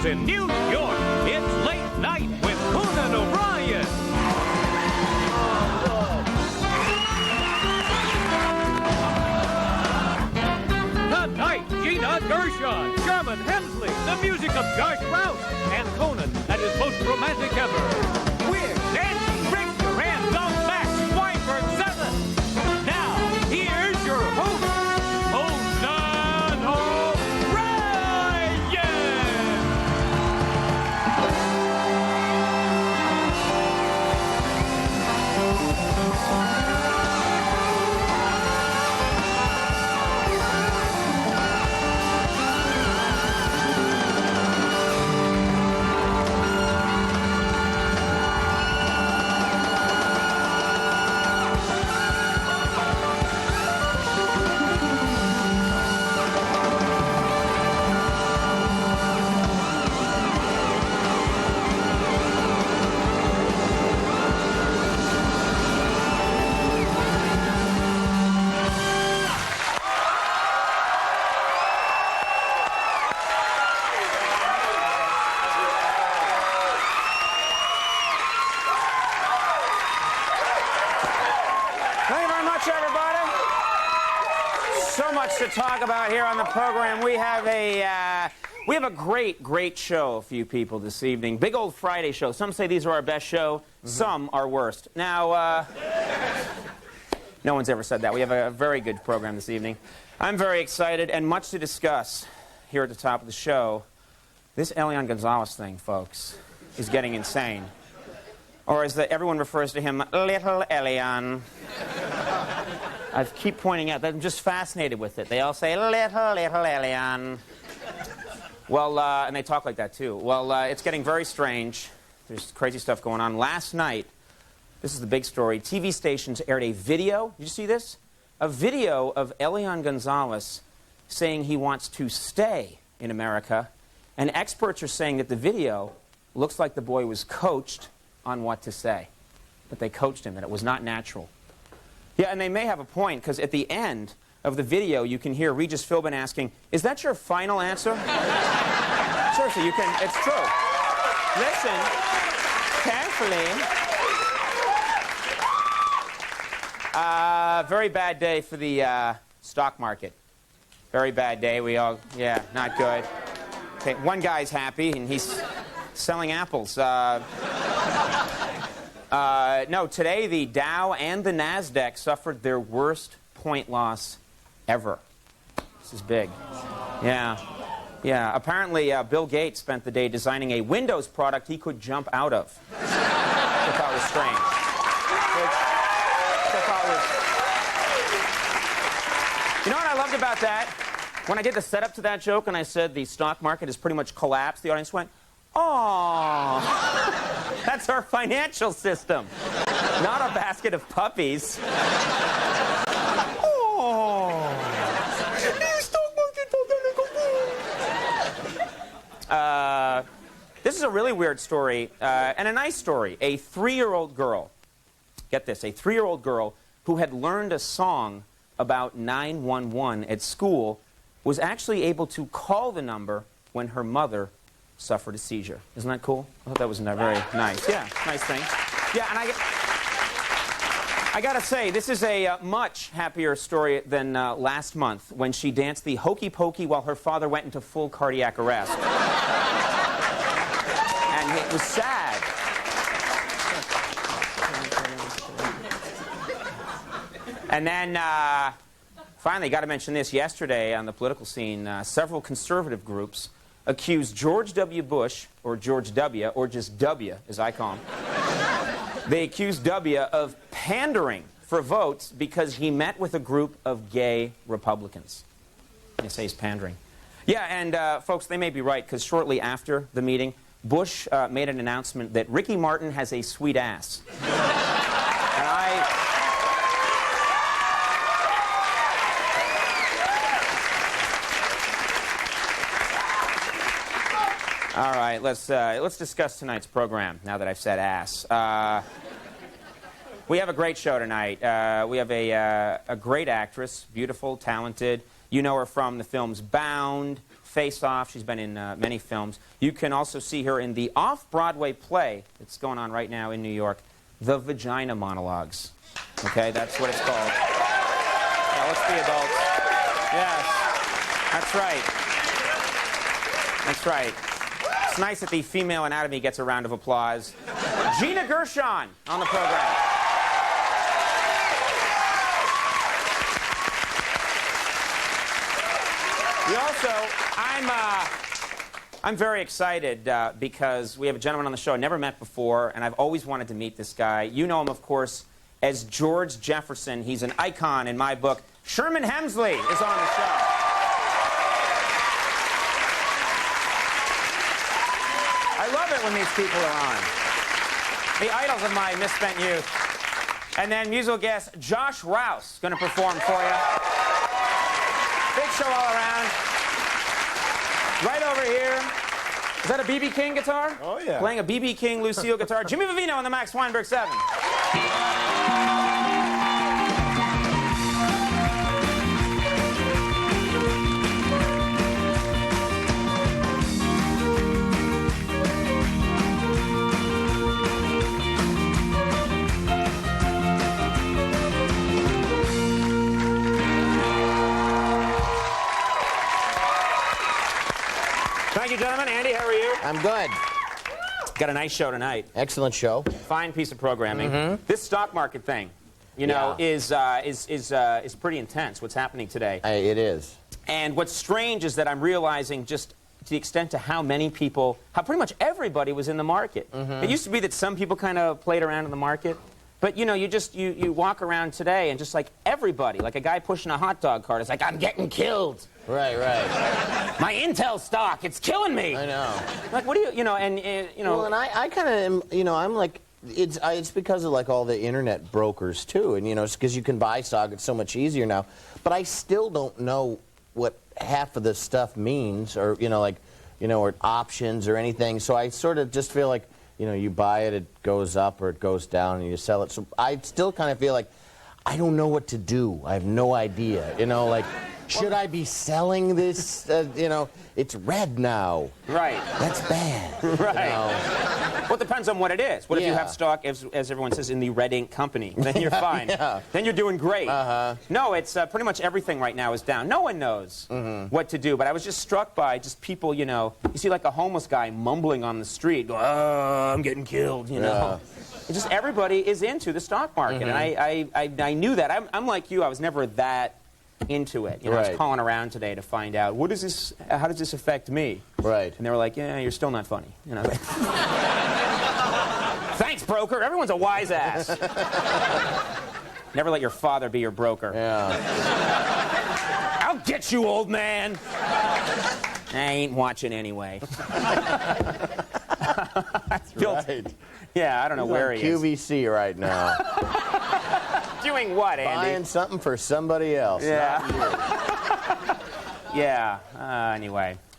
studios in New York, it's Late Night with Conan O'Brien. Tonight, Gina Gershon, Sherman Hemsley, the music of Garth Brooks, and Conan at his most romantic ever. With Nancy Richter and the Max Weinberg 7. Now, here's your host, Conan O'Brien. To talk about here on the program, we have a great show for you people this evening. Big old Friday show. Some say these are our best show. Some are worst. Now, no one's ever said that. We have a very good program this evening. I'm very excited and much to discuss here at the top of the show. This Elian Gonzalez thing, folks, is getting insane. Or as everyone refers to him, Little Elian. I keep pointing out that I'm just fascinated with it. They all say, little Elian. Well, and they talk like that, too. Well, it's getting very strange. There's crazy stuff going on. Last night, this is the big story, TV stations aired a video. Did you see this? A video of Elian Gonzalez saying he wants to stay in America. And experts are saying that the video looks like the boy was coached on what to say. That they coached him, that it was not natural. Yeah, and they may have a point, because at the end of the video, you can hear Regis Philbin asking, "Is that your final answer?" Seriously, you can, it's true. Listen carefully. Very bad day for the stock market. Very bad day. Yeah, not good. Okay, one guy's happy, and he's selling apples. No, today the Dow and the NASDAQ suffered their worst point loss ever. This is big. Yeah. Apparently, Bill Gates spent the day designing a Windows product he could jump out of. Which I thought was strange. You know what I loved about that? When I did the setup to that joke and I said the stock market has pretty much collapsed, the audience went, "Aww." That's our financial system, not a basket of puppies. This is a really weird story, and a nice story. A 3-year-old girl, get this, a 3-year-old girl who had learned a song about 911 at school was actually able to call the number when her mother suffered a seizure. Isn't that cool? I thought that was very nice. Yeah, nice thing. Yeah, and I gotta say, this is a much happier story than last month when she danced the hokey pokey while her father went into full cardiac arrest. And it was sad. And then, finally, got to mention this. Yesterday on the political scene, several conservative groups accused George W. Bush, or George W., or just W, as I call him. They accused W. of pandering for votes because he met with a group of gay Republicans. They say he's pandering. Yeah, and folks, they may be right, because shortly after the meeting, Bush made an announcement that Ricky Martin has a sweet ass. And all right, let's discuss tonight's program, now that I've said ass. We have a great show tonight. We have a great actress, beautiful, talented. You know her from the films Bound, Face Off. She's been in many films. You can also see her in the off-Broadway play that's going on right now in New York, The Vagina Monologues. Okay, that's what it's called. Yeah, let's be adults. Yes, that's right. That's right. It's nice that the female anatomy gets a round of applause. Gina Gershon on the program. We also, I'm very excited because we have a gentleman on the show I never met before, and I've always wanted to meet this guy. You know him, of course, as George Jefferson. He's an icon in my book. Sherman Hemsley is on the show. I love it when these people are on. The idols of my misspent youth. And then musical guest Josh Rouse going to perform for you. Big show all around. Right over here. Is that a B.B. King guitar? Oh, yeah. Playing a B.B. King Lucille guitar. Jimmy Vivino on the Max Weinberg 7. Thank you, gentlemen. Andy, how are you? I'm good. Got a nice show tonight. Excellent show. Fine piece of programming. This stock market thing, you know, is pretty intense. What's happening today? It is. And what's strange is that I'm realizing just to the extent to how many people, how pretty much everybody was in the market. It used to be that some people kind of played around in the market. But, you know, you walk around today and just like everybody, like a guy pushing a hot dog cart, is like, I'm getting killed. Right, right. My Intel stock, it's killing me. I know. Like, what do you know, and, you know. Well, and I kind of am, you know, I'm like, it's because of like all the internet brokers too, and you know, it's because you can buy stock, it's so much easier now. But I still don't know what half of this stuff means, or, you know, like, you know, or options or anything. So I sort of just feel like, you know, you buy it, it goes up or it goes down, and you sell it. So I still kind of feel like I don't know what to do. I have no idea. You know, like, should I be selling this? You know, it's red now. Right. That's bad. Right. You know? Well, it depends on what it is. What if you Yeah. have stock, as everyone says, in the red ink company? Then you're fine. Yeah. Then you're doing great. Uh-huh. No, it's pretty much everything right now is down. No one knows what to do. But I was just struck by just people, you know, you see like a homeless guy mumbling on the street, going, oh, I'm getting killed, you know. It's just everybody is into the stock market. And I knew that. I'm like you. I was never that into it. You know, I was calling around today to find out, what is this, how does this affect me? Right. And they were like, yeah, you're still not funny. You know, thanks, broker. Everyone's a wise ass. Never let your father be your broker. Yeah. I'll get you, old man. I ain't watching anyway. Right. Yeah, I don't know where he is. QVC right now. Doing what, Andy? Buying something for somebody else. Yeah. Not you. Yeah. Anyway.